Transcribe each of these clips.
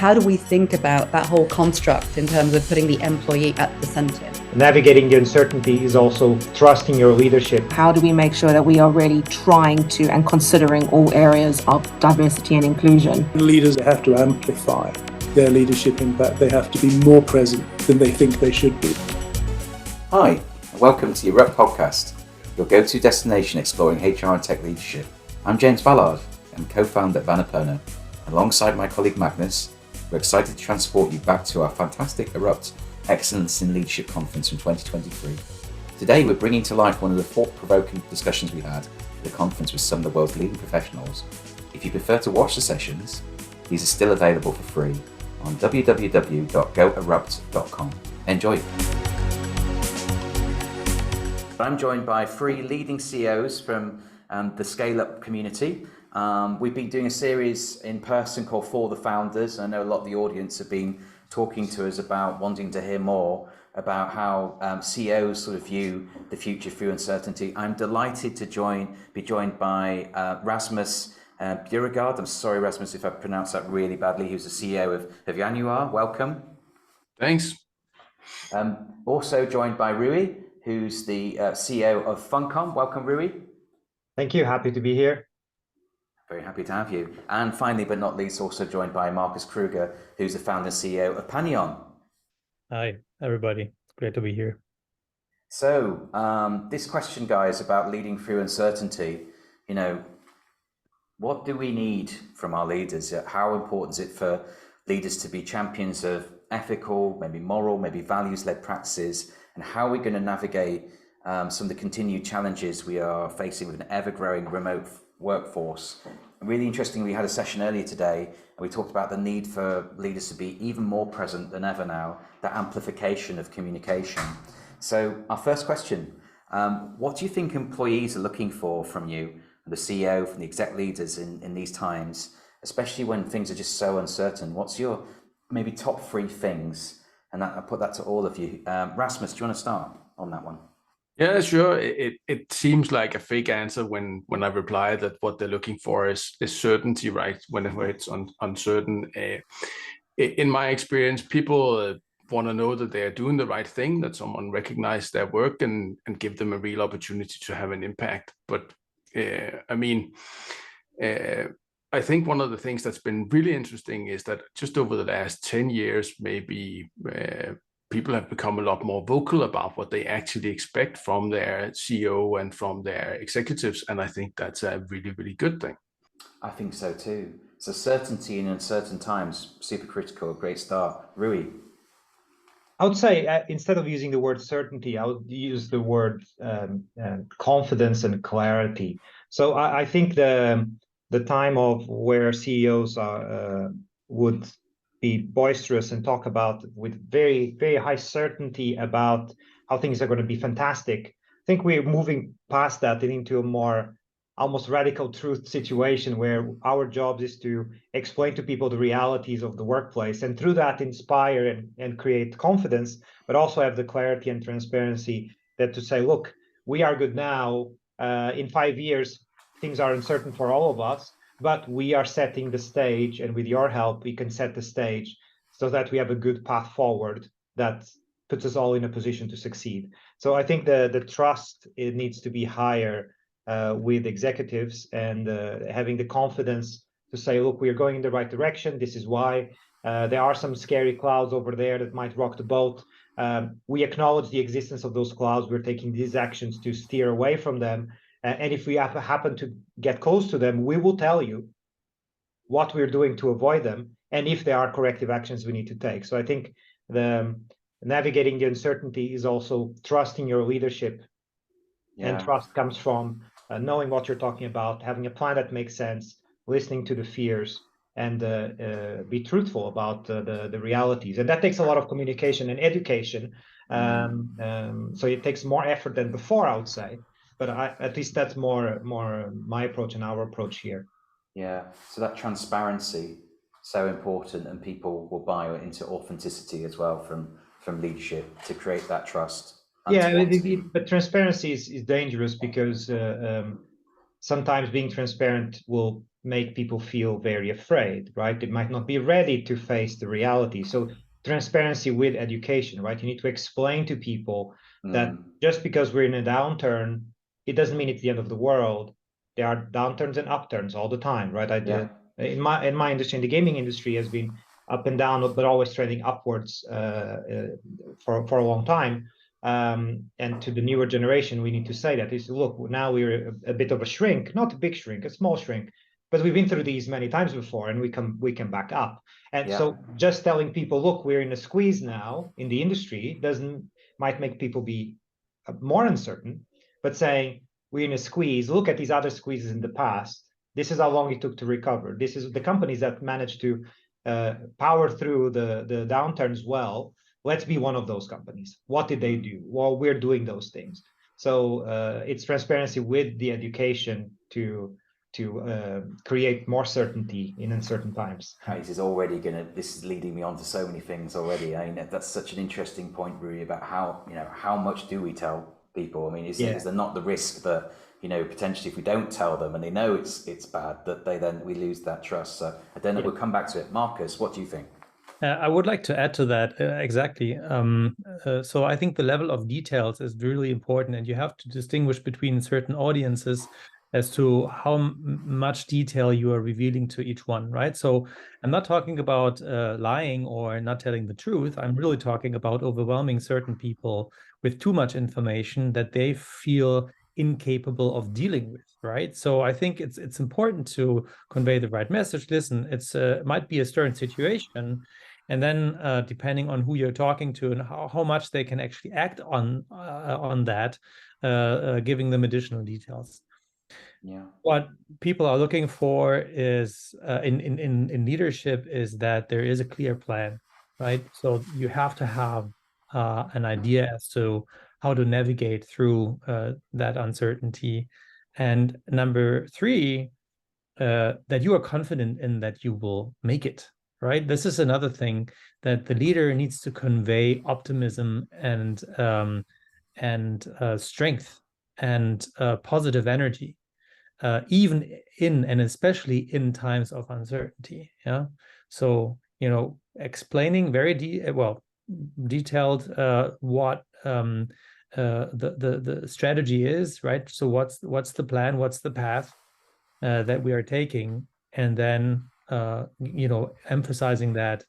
How do we think about that whole construct in terms of putting the employee at the center? Navigating the uncertainty is also trusting your leadership. How do we make sure that we are really trying to and considering all areas of diversity and inclusion? Leaders have to amplify their leadership impact. They have to be more present than they think they should be. Hi, and welcome to the ERUPT podcast, your go-to destination exploring HR and tech leadership. I'm James Ballard, I'm co-founder at Annapurna. Alongside my colleague Magnus, we're excited to transport you back to our fantastic ERUPT Excellence in Leadership Conference from 2023. Today we're bringing to life one of the thought-provoking discussions we had at the conference with some of the world's leading professionals. If you prefer to watch the sessions, these are still available for free on www.goerupt.com. Enjoy! I'm joined by three leading CEOs from the scale-up community. We've been doing a series in person called ForTheFounders. I know a lot of the audience have been talking to us about wanting to hear more about how CEOs sort of view the future through uncertainty. I'm delighted to be joined by Rasmus Bjerregaard. I'm sorry, Rasmus, if I pronounced that really badly. He was the CEO of Januar. Welcome. Thanks. Also joined by Rui, who's the CEO of Funcom. Welcome, Rui. Thank you. Happy to be here. Very happy to have you. And finally, but not least, also joined by Markus Kroeger, who's the founder and CEO of PANION. Hi, everybody. Great to be here. So this question, guys, about leading through uncertainty, what do we need from our leaders? How important is it for leaders to be champions of ethical, maybe moral, maybe values-led practices? And how are we going to navigate some of the continued challenges we are facing with an ever-growing remote workforce? Really interesting, we had a session earlier today and we talked about the need for leaders to be even more present than ever now, that amplification of communication. So our first question, what do you think employees are looking for from you, the CEO, from the exec leaders in these times, especially when things are just so uncertain? What's your maybe top three things? And I'll put that to all of you. Rasmus, do you want to start on that one? Yeah, sure. It seems like a fake answer when I reply that what they're looking for is certainty, right? Whenever it's uncertain. In my experience, people want to know that they are doing the right thing, that someone recognizes their work and give them a real opportunity to have an impact. But I think one of the things that's been really interesting is that just over the last 10 years, maybe people have become a lot more vocal about what they actually expect from their CEO and from their executives. And I think that's a really, really good thing. I think so too. So certainty in uncertain times, super critical, great start. Rui? I would say instead of using the word certainty, I would use the word confidence and clarity. So I think the time of where CEOs would be boisterous and talk about with very, very high certainty about how things are going to be fantastic. I think we're moving past that and into a more almost radical truth situation where our job is to explain to people the realities of the workplace and through that inspire and create confidence, but also have the clarity and transparency that to say, look, we are good now. In 5 years, things are uncertain for all of us. But we are setting the stage, and with your help, we can set the stage so that we have a good path forward that puts us all in a position to succeed. So I think the trust, it needs to be higher with executives and having the confidence to say, look, we are going in the right direction. This is why. There are some scary clouds over there that might rock the boat. We acknowledge the existence of those clouds. We're taking these actions to steer away from them. And if we happen to get close to them, we will tell you what we're doing to avoid them and if there are corrective actions we need to take. So I think the navigating the uncertainty is also trusting your leadership. Yeah. And trust comes from knowing what you're talking about, having a plan that makes sense, listening to the fears, and be truthful about the realities. And that takes a lot of communication and education. So it takes more effort than before, I would say. But at least that's more my approach and our approach here. Yeah, so that transparency, so important, and people will buy into authenticity as well from leadership to create that trust. Yeah, but transparency is dangerous because sometimes being transparent will make people feel very afraid, right? They might not be ready to face the reality. So transparency with education, right? You need to explain to people that just because we're in a downturn, it doesn't mean it's the end of the world. There are downturns and upturns all the time, right? In my industry, in the gaming industry, has been up and down, but always trending upwards for a long time. And to the newer generation, we need to say that is, look, now we're a bit of a shrink, not a big shrink, a small shrink, but we've been through these many times before, and we can back up. And so just telling people, look, we're in a squeeze now in the industry might make people be more uncertain, but saying we're in a squeeze, look at these other squeezes in the past. This is how long it took to recover. This is the companies that managed to power through the downturns well. Let's be one of those companies. What did they do? Well, we're doing those things. So it's transparency with the education to create more certainty in uncertain times. This is leading me on to so many things already. I mean, that's such an interesting point, Rui, about how much do we tell people? I mean, is there not the risk that, potentially if we don't tell them and they know it's bad, that we lose that trust? So I don't know, we'll come back to it. Markus, what do you think? I would like to add to that, exactly. So I think the level of details is really important, and you have to distinguish between certain audiences as to how much detail you are revealing to each one, right? So I'm not talking about lying or not telling the truth. I'm really talking about overwhelming certain people with too much information that they feel incapable of dealing with, right? So I think it's important to convey the right message. Listen, it might be a stern situation, and then depending on who you're talking to and how much they can actually act on that, giving them additional details. Yeah. What people are looking for is in leadership is that there is a clear plan, right? So you have to have an idea as to how to navigate through that uncertainty. And number three, that you are confident in that you will make it, right? This is another thing, that the leader needs to convey optimism and strength and positive energy, even in and especially in times of uncertainty. Yeah. So, explaining very detailed what the strategy is, right? So what's the plan, what's the path that we are taking, and then emphasizing that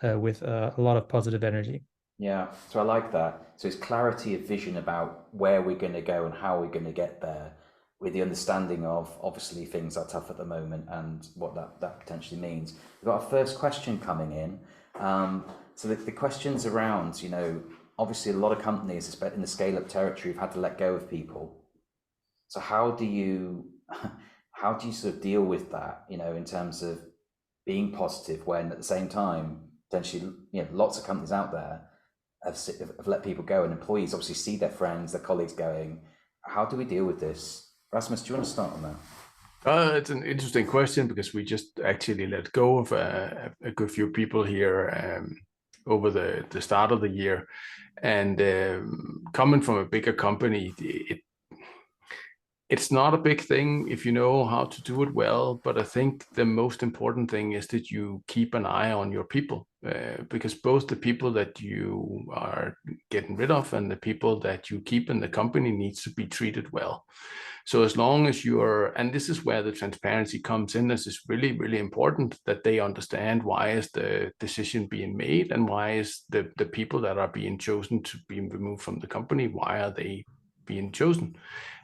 with a lot of positive energy. Yeah, so I like that. So it's clarity of vision about where we're going to go and how we're going to get there, with the understanding of, obviously, things are tough at the moment and what that potentially means. We've got our first question coming in. So the question's around, obviously a lot of companies, especially in the scale-up territory, have had to let go of people. So how do you sort of deal with that, in terms of being positive when at the same time, potentially, lots of companies out there have let people go, and employees obviously see their friends, their colleagues going. How do we deal with this? Rasmus, do you want to start on that? It's an interesting question, because we just actually let go of a good few people here over the start of the year. And coming from a bigger company, it's not a big thing if you know how to do it well, but I think the most important thing is that you keep an eye on your people, because both the people that you are getting rid of and the people that you keep in the company needs to be treated well. So as long as and this is where the transparency comes in, this is really, really important, that they understand why is the decision being made, and why is the people that are being chosen to be removed from the company, why are they being chosen.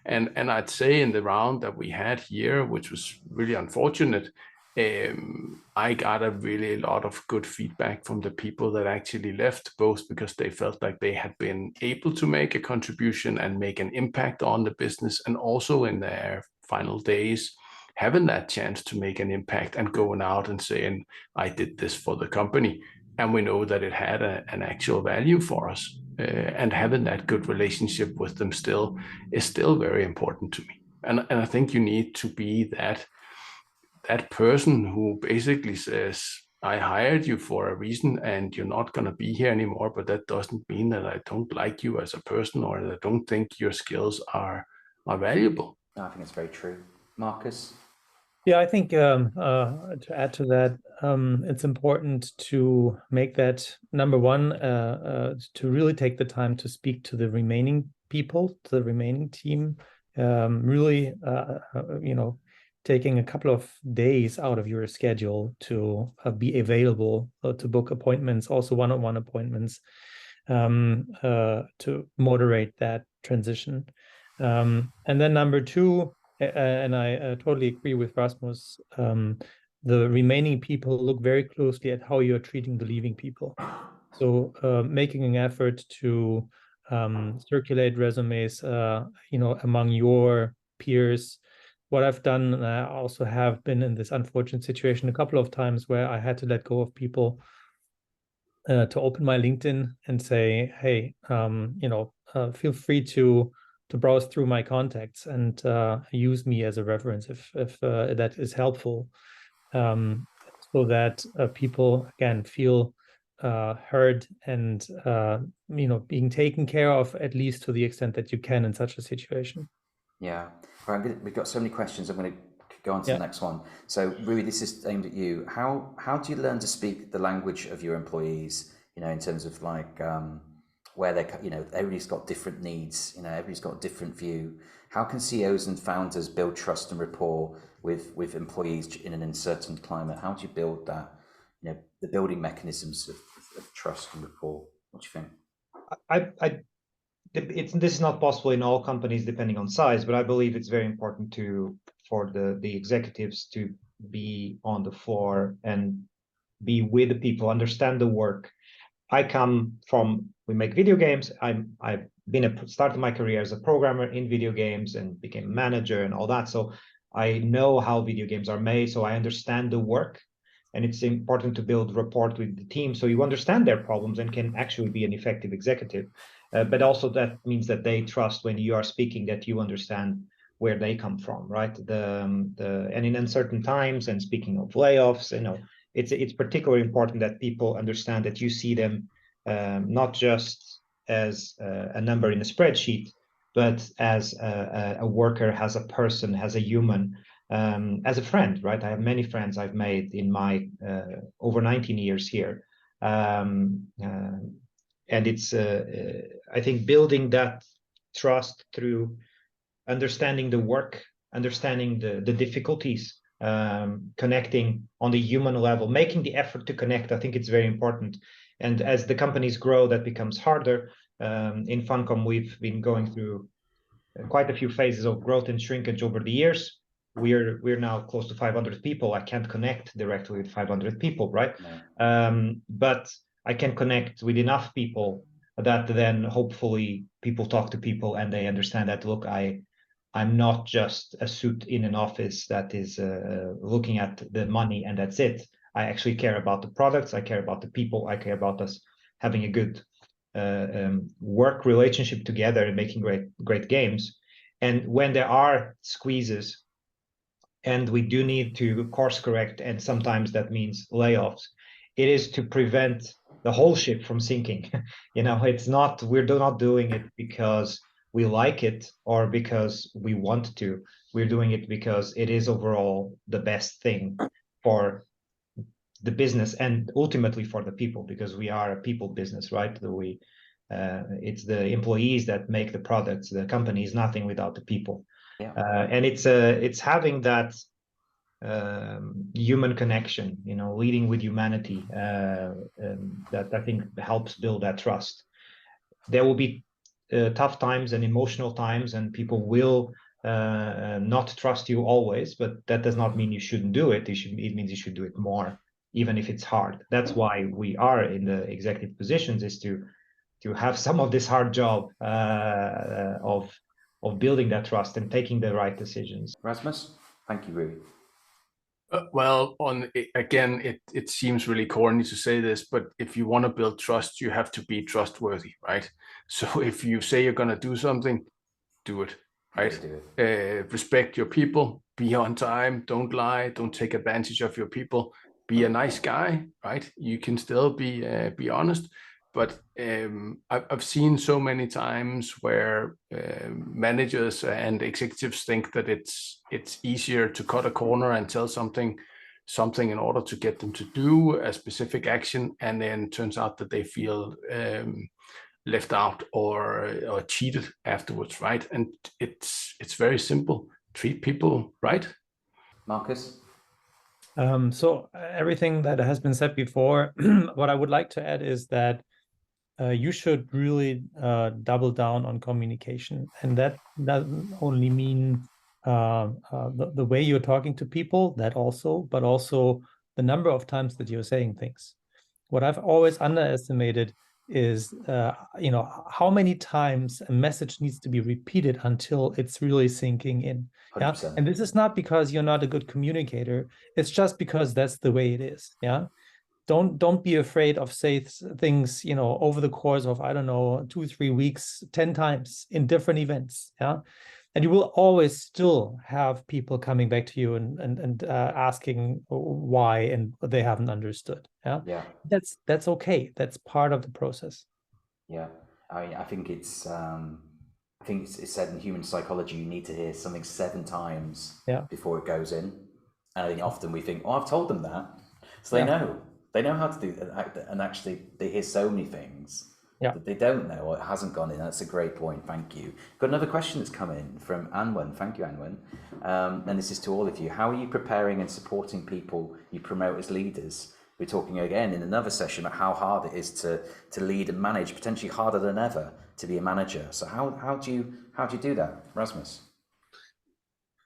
And I'd say in the round that we had here, which was really unfortunate, I got a really lot of good feedback from the people that actually left, both because they felt like they had been able to make a contribution and make an impact on the business, and also in their final days, having that chance to make an impact and going out and saying, I did this for the company, and we know that it had an actual value for us. And having that good relationship with them is still very important to me. And I think you need to be that person who basically says, I hired you for a reason and you're not going to be here anymore, but that doesn't mean that I don't like you as a person, or that I don't think your skills are valuable. I think it's very true. Markus? Yeah, I think to add to that, it's important to make that number one, to really take the time to speak to the remaining people, to the remaining team, really, taking a couple of days out of your schedule to be available, to book appointments, also one-on-one appointments, to moderate that transition. And then number two, and I totally agree with Rasmus, the remaining people look very closely at how you're treating the leaving people. So making an effort to circulate resumes, among your peers. What I've done, and I also have been in this unfortunate situation a couple of times where I had to let go of people to open my LinkedIn and say, hey, feel free to browse through my contacts and use me as a reference if that is helpful, so that people again feel heard and being taken care of, at least to the extent that you can in such a situation. Yeah, right. We've got so many questions. I'm going to go on to the next one. So, Rui, this is aimed at you. How do you learn to speak the language of your employees? In terms of like where they, everybody's got different needs. Everybody's got a different view. How can CEOs and founders build trust and rapport with employees in an uncertain climate? How do you build that? The building mechanisms of trust and rapport. What do you think? This is not possible in all companies depending on size, but I believe it's very important for the executives to be on the floor and be with the people, understand the work. We make video games. I've started my career as a programmer in video games and became a manager and all that. So I know how video games are made. So I understand the work, and it's important to build rapport with the team so you understand their problems and can actually be an effective executive. But also that means that they trust when you are speaking, that you understand where they come from, right? And in uncertain times, and speaking of layoffs, it's particularly important that people understand that you see them not just as a number in a spreadsheet, but as a worker, as a person, as a human, as a friend, right? I have many friends I've made in my over 19 years here. And it's, I think, building that trust through understanding the work, understanding the difficulties, connecting on the human level, making the effort to connect. I think it's very important. And as the companies grow, that becomes harder. In Funcom, we've been going through quite a few phases of growth and shrinkage over the years. We're now close to 500 people. I can't connect directly with 500 people, right? No. But I can connect with enough people that then hopefully people talk to people and they understand that, look, I'm not just a suit in an office that is looking at the money and that's it. I actually care about the products. I care about the people. I care about us having a good work relationship together and making great games. And when there are squeezes and we do need to course correct, and sometimes that means layoffs, it is to prevent the whole ship from sinking. It's not, we're not doing it because we like it or because we want to. We're doing it because it is overall the best thing for the business and ultimately for the people, because we are a people business, right? It's the employees that make the products. The company is nothing without the people. Yeah. And it's having that human connection, leading with humanity, that I think helps build that trust. There will be tough times and emotional times, and people will not trust you always, but that does not mean you shouldn't do it. It means you should do it more, even if it's hard. That's why we are in the executive positions, is to have some of this hard job of building that trust and taking the right decisions. Rasmus, thank you, Rui. It seems really corny to say this, but if you want to build trust, you have to be trustworthy, right? So if you say you're going to do something, do it, right? Respect your people, be on time, don't lie, don't take advantage of your people, be a nice guy, right? You can still be honest, but I've seen so many times where managers and executives think that it's easier to cut a corner and tell something in order to get them to do a specific action, and then turns out that they feel left out or cheated afterwards, right? And it's very simple. Treat people right. Markus? So everything that has been said before, what I would like to add is that you should really double down on communication, and that doesn't only mean the way you're talking to people, that also, but also the number of times that you're saying things. What I've always underestimated is how many times a message needs to be repeated until it's really sinking in. 100%. Yeah, and this is not because you're not a good communicator, it's just because that's the way it is. Yeah, don't be afraid of things over the course of, I don't know, 2-3 weeks, 10 times in different events. Yeah, and you will always still have people coming back to you and asking why, and they haven't understood. Yeah, that's okay. That's part of the process. Yeah, I think it's said in human psychology, you need to hear something 7 times before it goes in. And I think often we think, oh, I've told them that, so they know how to do that, and actually they hear so many things that they don't know, or it hasn't gone in. That's a great point. Thank you. Got another question that's come in from Anwen. Thank you, Anwen. And this is to all of you. How are you preparing and supporting people you promote as leaders? We're talking again in another session about how hard it is to lead and manage, potentially harder than ever to be a manager. So how do you do that, Rasmus?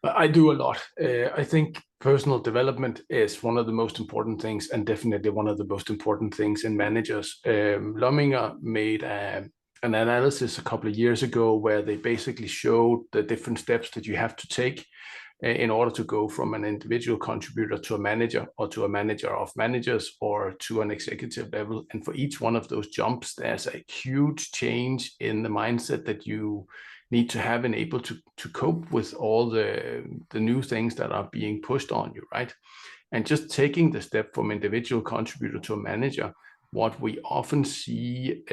I do a lot. I think personal development is one of the most important things, and definitely one of the most important things in managers. Lominger made an analysis a couple of years ago where they basically showed the different steps that you have to take in order to go from an individual contributor to a manager, or to a manager of managers, or to an executive level. And for each one of those jumps, there's a huge change in the mindset that you need to have and able to cope with all the new things that are being pushed on you, right? And just taking the step from individual contributor to a manager, what we often see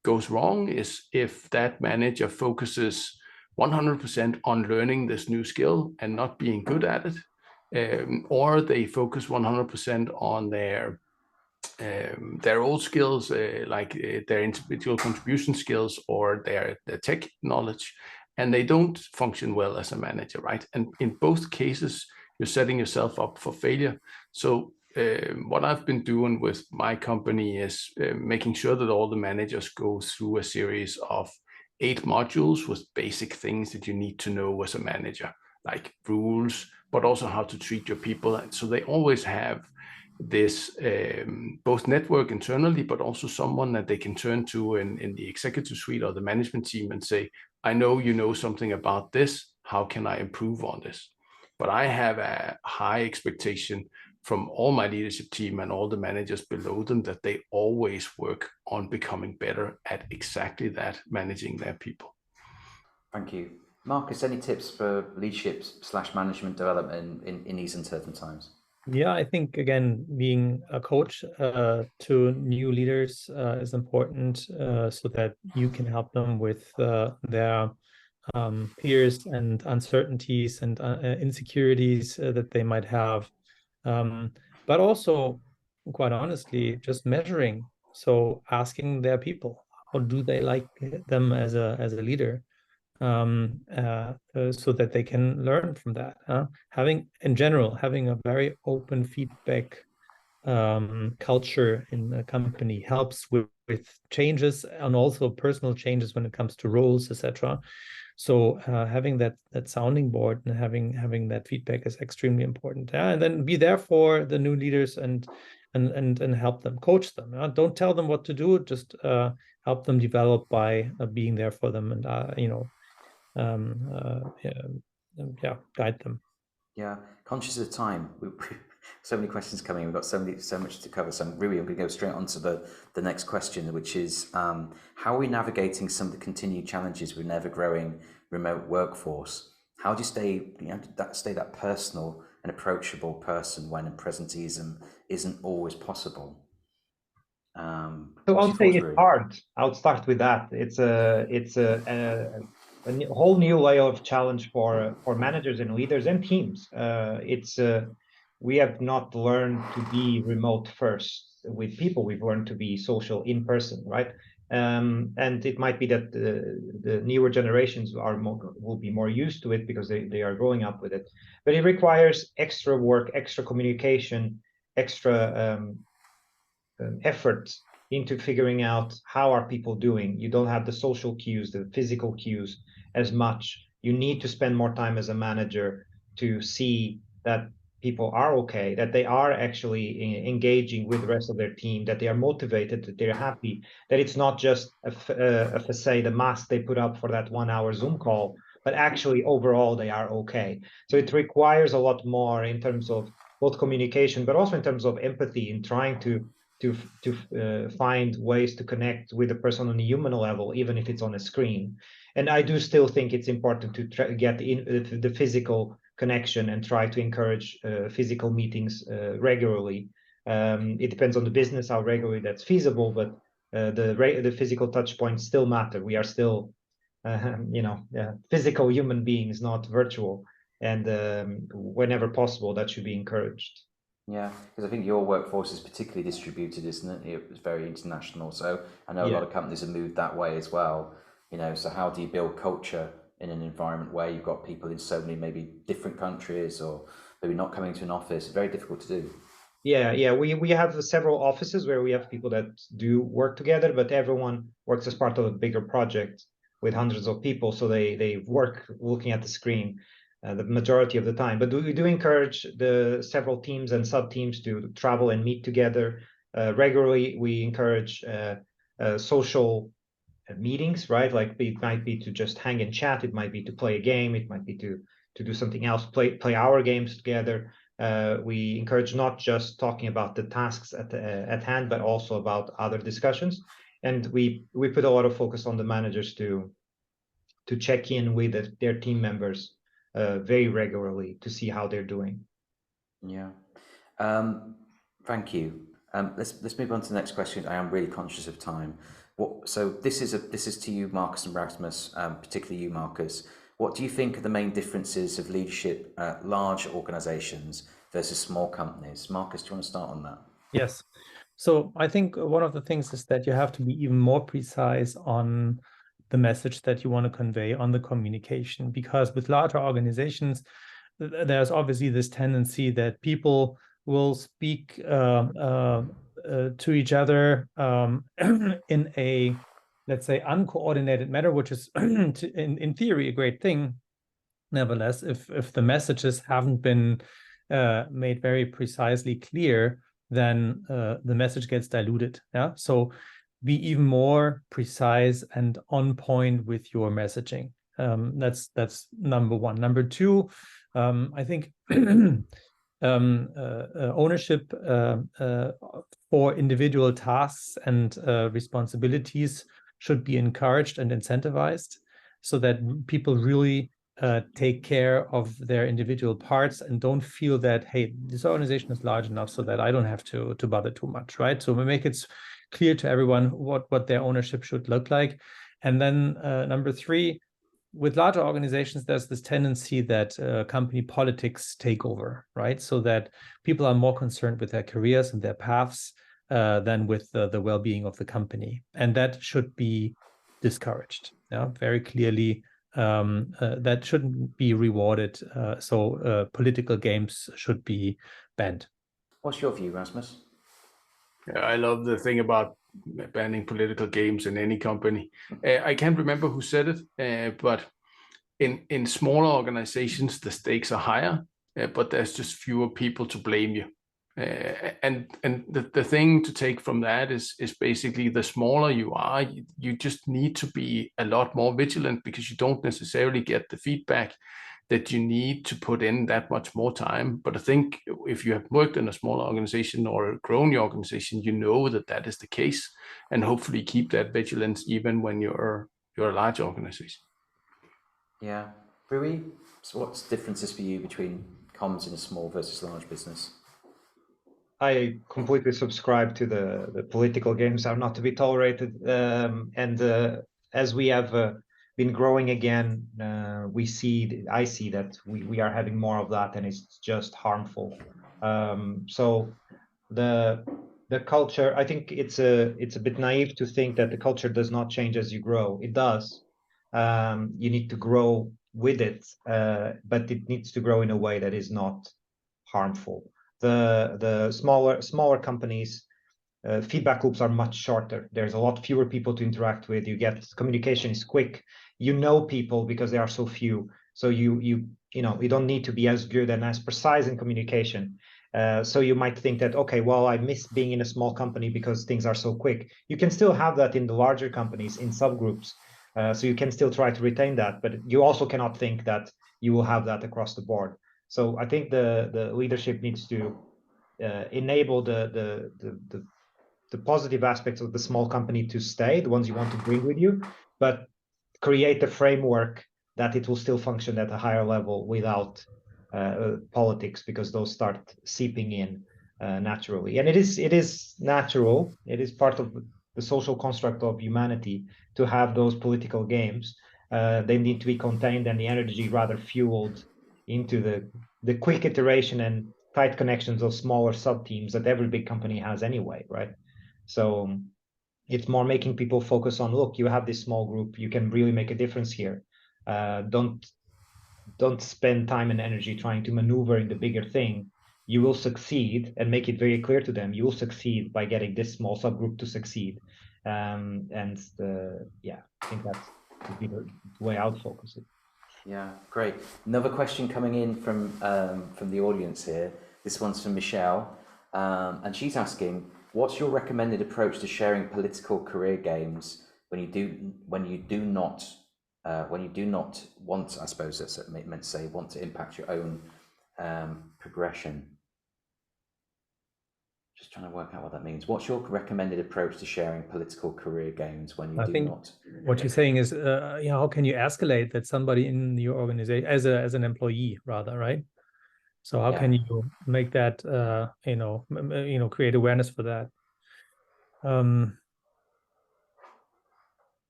goes wrong is if that manager focuses 100% on learning this new skill and not being good at it, or they focus 100% on their old skills, like their individual contribution skills or their tech knowledge, and they don't function well as a manager, right? And in both cases, you're setting yourself up for failure. So what I've been doing with my company is making sure that all the managers go through a series of 8 modules with basic things that you need to know as a manager, like rules, but also how to treat your people. And so they always have this both network internally, but also someone that they can turn to in the executive suite or the management team and say, I know you know something about this, how can I improve on this? But I have a high expectation from all my leadership team and all the managers below them that they always work on becoming better at exactly that, managing their people. Thank you. Markus, any tips for leadership / management development in these uncertain times? Yeah, I think, again, being a coach to new leaders is important, so that you can help them with their fears and uncertainties and insecurities that they might have. But also, quite honestly, just measuring. So asking their people, how do they like them as a leader? So that they can learn from that. Having a very open feedback culture in a company helps with changes, and also personal changes when it comes to roles, etc. So having that sounding board and having that feedback is extremely important. And then be there for the new leaders and help them, coach them. Don't tell them what to do, just help them develop by being there for them, and guide them. Yeah, conscious of time. So many questions coming. We've got so much to cover. So really, I'm going to go straight on to the next question, which is how are we navigating some of the continued challenges with an ever-growing remote workforce? How do you stay that personal and approachable person when presenteeism isn't always possible? So what's I'll your say thoughts, it's Rui? hard. I'll start with that. It's a whole new layer of challenge for managers and leaders and teams. We have not learned to be remote first with people. We've learned to be social in person, right? And it might be that the newer generations will be more used to it because they are growing up with it. But it requires extra work, extra communication, extra effort into figuring out how are people doing. You don't have the social cues, the physical cues as much. You need to spend more time as a manager to see that people are okay, that they are actually engaging with the rest of their team, that they are motivated, that they're happy, that it's not just a facade, a mask they put up for that 1 hour Zoom call, but actually overall they are okay. So it requires a lot more in terms of both communication, but also in terms of empathy in trying to find ways to connect with the person on a human level, even if it's on a screen. And I do still think it's important to get the physical connection and try to encourage physical meetings regularly. It depends on the business how regularly that's feasible, but the physical touch points still matter. We are still, physical human beings, not virtual. And whenever possible, that should be encouraged. Yeah, because I think your workforce is particularly distributed, isn't it? It's very international. So I know a lot of companies have moved that way as well. So how do you build culture in an environment where you've got people in so many maybe different countries or maybe not coming to an office? Very difficult to do. Yeah. We have several offices where we have people that do work together, but everyone works as part of a bigger project with hundreds of people. So they work looking at the screen the majority of the time. But we do encourage the several teams and sub-teams to travel and meet together regularly. We encourage social meetings, right? Like it might be to just hang and chat. It might be to play a game. It might be to do something else, play our games together. We encourage not just talking about the tasks at hand, but also about other discussions. And we put a lot of focus on the managers to check in with their team members very regularly to see how they're doing. Yeah. Thank you. Let's move on to the next question. I am really conscious of time. So this is to you, Markus and Rasmus, particularly you, Markus. What do you think are the main differences of leadership at large organizations versus small companies? Markus, do you want to start on that? Yes. So I think one of the things is that you have to be even more precise on the message that you want to convey on the communication, because with larger organizations, there's obviously this tendency that people will speak to each other in a, let's say, uncoordinated manner, which is in theory a great thing. Nevertheless, if the messages haven't been made very precisely clear, then the message gets diluted. Yeah. So be even more precise and on point with your messaging. That's number one. Number two, I think ownership for individual tasks and responsibilities should be encouraged and incentivized so that people really take care of their individual parts and don't feel that, hey, this organization is large enough so that I don't have to bother too much, right? So we make it clear to everyone what their ownership should look like. And then number three, with larger organizations, there's this tendency that company politics take over, right? So that people are more concerned with their careers and their paths than with the well-being of the company. And that should be discouraged, very clearly. That shouldn't be rewarded. So political games should be banned. What's your view, Rasmus? I love the thing about banning political games in any company. I can't remember who said it, but in smaller organizations, the stakes are higher, but there's just fewer people to blame you. And the thing to take from that is basically the smaller you are, you just need to be a lot more vigilant because you don't necessarily get the feedback that you need to put in that much more time. But I think if you have worked in a small organization or grown your organization, you know that is the case, and hopefully keep that vigilance even when you're a large organization. Yeah. Rui, so what's the differences for you between comms in a small versus large business? I completely subscribe to the political games are not to be tolerated. As we have been growing again, I see that we are having more of that, and it's just harmful. So the culture, I think it's a bit naive to think that the culture does not change as you grow. It does. You need to grow with it, but it needs to grow in a way that is not harmful. The smaller companies, feedback loops are much shorter. There's a lot fewer people to interact with. You get communication is quick. You know people because there are so few. So you don't need to be as good and as precise in communication. So you might think that, okay, well, I miss being in a small company because things are so quick. You can still have that in the larger companies, in subgroups. So you can still try to retain that, but you also cannot think that you will have that across the board. So I think the leadership needs to enable the positive aspects of the small company to stay, the ones you want to bring with you, but create a framework that it will still function at a higher level without politics, because those start seeping in naturally. And it is natural. It is part of the social construct of humanity to have those political games. They need to be contained and the energy rather fueled into the quick iteration and tight connections of smaller sub teams that every big company has anyway, right? So it's more making people focus on, look, you have this small group, you can really make a difference here. Don't spend time and energy trying to maneuver in the bigger thing. You will succeed, and make it very clear to them, you will succeed by getting this small subgroup to succeed. I think that's would be the way I would focus it. Yeah, great. Another question coming in from the audience here. This one's from Michelle, and she's asking, what's your recommended approach to sharing political career games when you do not want, I suppose that's meant to say, want to impact your own progression? Just trying to work out what that means. What's your recommended approach to sharing political career games when you do not? What you're saying is, how can you escalate that somebody in your organization as an employee, rather, right? So how can you make that, create awareness for that? Well,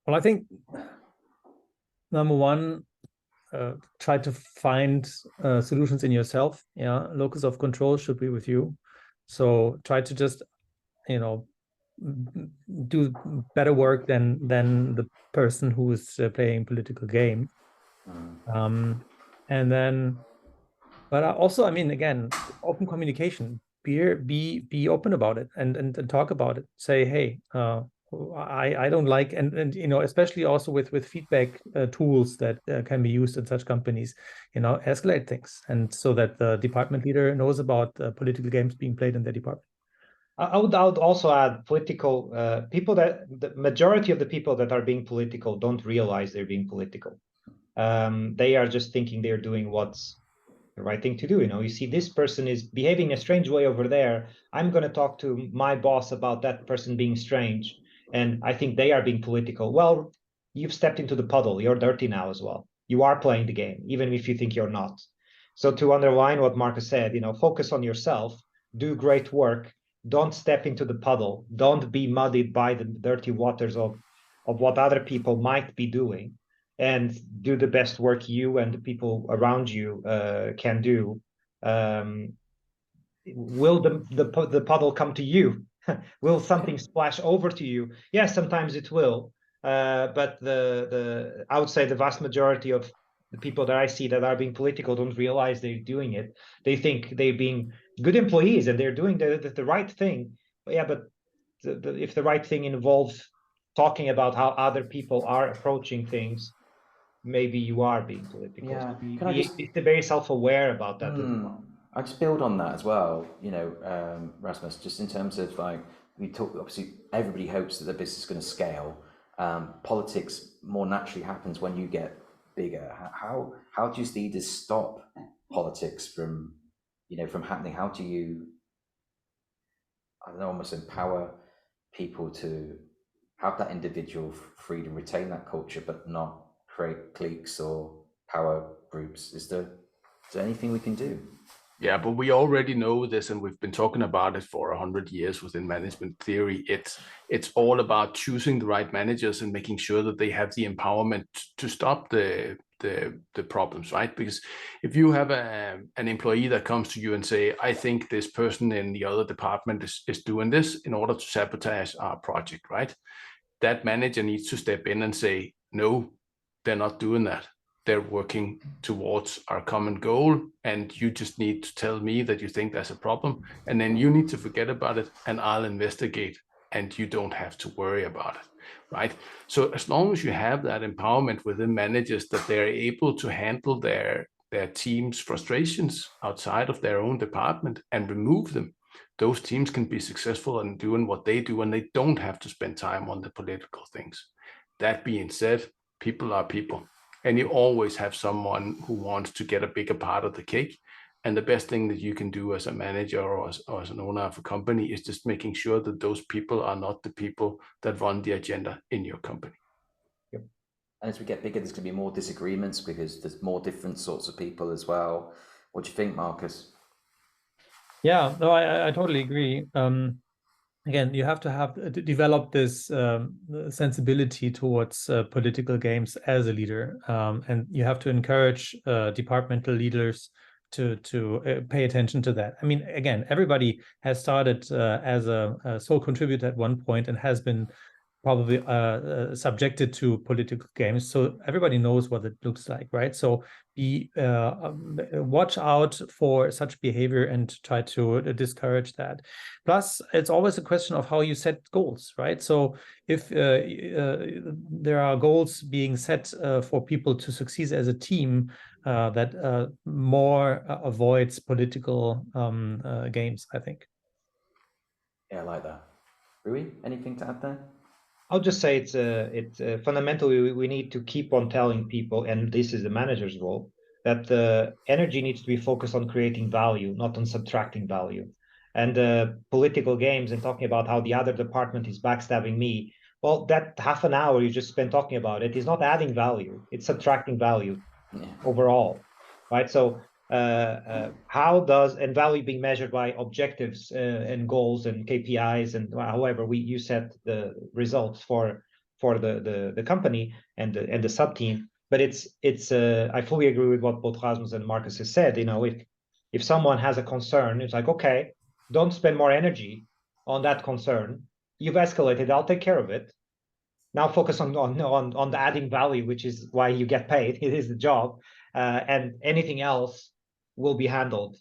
I think number one, try to find solutions in yourself. Yeah, locus of control should be with you. So try to just, do better work than the person who is playing political game. And then, but also, I mean, again, open communication. Be open about it and talk about it. Say, hey, I don't like, and especially also with feedback tools that can be used in such companies, escalate things, and so that the department leader knows about political games being played in their department. I would also add political people, that the majority of the people that are being political don't realize they're being political. They are just thinking they're doing what's the right thing to do. You see, this person is behaving in a strange way over there. I'm going to talk to my boss about that person being strange, and I think they are being political. Well, you've stepped into the puddle. You're dirty now as well. You are playing the game, even if you think you're not. So to underline what Markus said, focus on yourself, do great work. Don't step into the puddle. Don't be muddied by the dirty waters of what other people might be doing, and do the best work you and the people around you can do. Will the puddle come to you? Will something splash over to you? Yes, sometimes it will. But I would say the vast majority of the people that I see that are being political don't realize they're doing it. They think they're being good employees and they're doing the right thing. But if the right thing involves talking about how other people are approaching things, maybe you are being political. Yeah. So be very self-aware about that as well. I just build on that as well, Rasmus, just in terms of, like, we talk, obviously everybody hopes that the business is going to scale. Politics more naturally happens when you get bigger. How do leaders stop politics from happening? How do you, I don't know, almost empower people to have that individual freedom, retain that culture, but not create cliques or power groups? Is there anything we can do? Yeah, but we already know this, and we've been talking about it for 100 years within management theory. It's all about choosing the right managers and making sure that they have the empowerment to stop the problems, right? Because if you have an employee that comes to you and say, I think this person in the other department is doing this in order to sabotage our project, right? That manager needs to step in and say, no, they're not doing that. They're working towards our common goal, and you just need to tell me that you think there's a problem, and then you need to forget about it, and I'll investigate, and you don't have to worry about it, right? So as long as you have that empowerment within managers that they're able to handle their team's frustrations outside of their own department and remove them, those teams can be successful in doing what they do, and they don't have to spend time on the political things. That being said, people are people. And you always have someone who wants to get a bigger part of the cake. And the best thing that you can do as a manager or as an owner of a company is just making sure that those people are not the people that run the agenda in your company. Yep. And as we get bigger, there's going to be more disagreements because there's more different sorts of people as well. What do you think, Markus? Yeah, no, I totally agree. Again, you have to have develop this sensibility towards political games as a leader, and you have to encourage departmental leaders to pay attention to that. I mean, again, everybody has started as a sole contributor at one point and has been probably subjected to political games, so everybody knows what it looks like, right? So watch out for such behavior and try to discourage that. Plus, it's always a question of how you set goals, right? So if there are goals being set for people to succeed as a team, that more avoids political games, I think. Yeah, I like that. Rui, anything to add there? I'll just say it's fundamentally we need to keep on telling people, and this is the manager's role, that the energy needs to be focused on creating value, not on subtracting value. And political games and talking about how the other department is backstabbing me, well, that half an hour you just spent talking about it is not adding value; it's subtracting value overall, right? So how does and value being measured by objectives and goals and KPIs and however you set the results for the company and the sub team. But it's I fully agree with what both Rasmus and Markus has said. You know, if someone has a concern, it's like, okay, don't spend more energy on that concern. You've escalated. I'll take care of it. Now focus on the adding value, which is why you get paid. It is the job, and anything else will be handled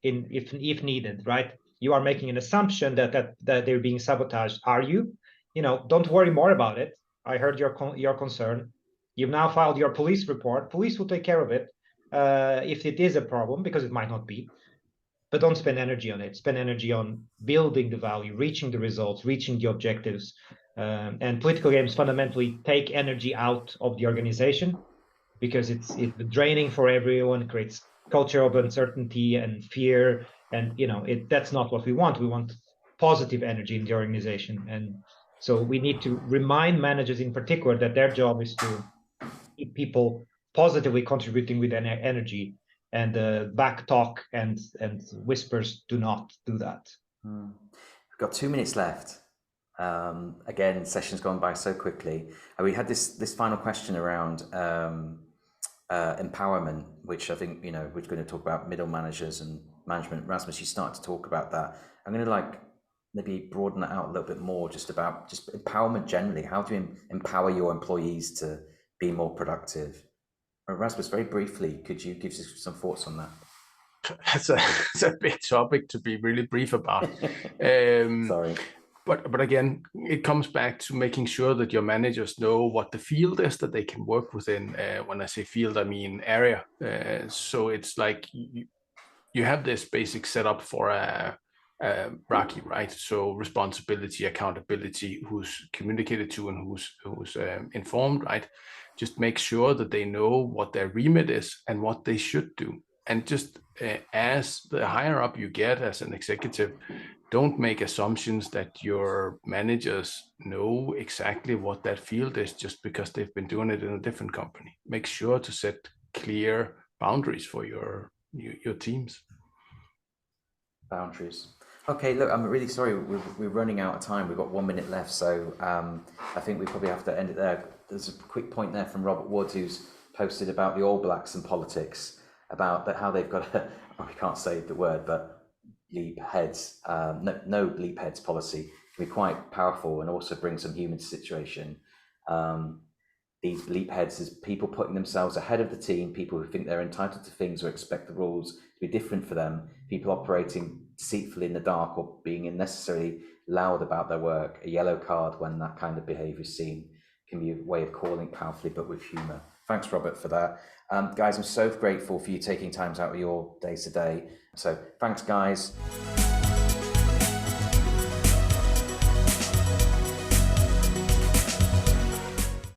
if needed, right? You are making an assumption that they're being sabotaged. Are you? You know, don't worry more about it. I heard your concern. You've now filed your police report. Police will take care of it if it is a problem, because it might not be. But don't spend energy on it. Spend energy on building the value, reaching the results, reaching the objectives. And political games fundamentally take energy out of the organization because it's draining for everyone. It creates culture of uncertainty and fear, and that's not what we want. We want positive energy in the organization, and so we need to remind managers in particular that their job is to keep people positively contributing with energy, and back talk and whispers do not do that. We've got 2 minutes left. Again, session's gone by so quickly. We had this final question around empowerment, which I think, we're going to talk about middle managers and management. Rasmus, you started to talk about that. I'm going to maybe broaden that out a little bit more, just about empowerment generally. How do you empower your employees to be more productive? Rasmus, very briefly, could you give us some thoughts on that? It's a big topic to be really brief about. Sorry. But again, it comes back to making sure that your managers know what the field is that they can work within. When I say field, I mean area. So it's like you have this basic setup for a RACI, right? So responsibility, accountability, who's communicated to and who's informed, right? Just make sure that they know what their remit is and what they should do. And just as the higher up you get as an executive, don't make assumptions that your managers know exactly what that field is just because they've been doing it in a different company. Make sure to set clear boundaries for your teams. boundaries. Okay, look, I'm really sorry, we're running out of time. We've got 1 minute left, so I think we probably have to end it there. There's a quick point there from Robert Wood, who's posted about the All Blacks and politics, about how they've got a, we can't say the word, but bleep heads, no bleep heads policy can be quite powerful and also bring some human to the situation. These bleep heads is people putting themselves ahead of the team, people who think they're entitled to things or expect the rules to be different for them, people operating deceitfully in the dark or being unnecessarily loud about their work. A yellow card when that kind of behaviour is seen can be a way of calling powerfully, but with humour. Thanks, Robert, for that. Guys, I'm so grateful for you taking time out of your day today. So thanks, guys.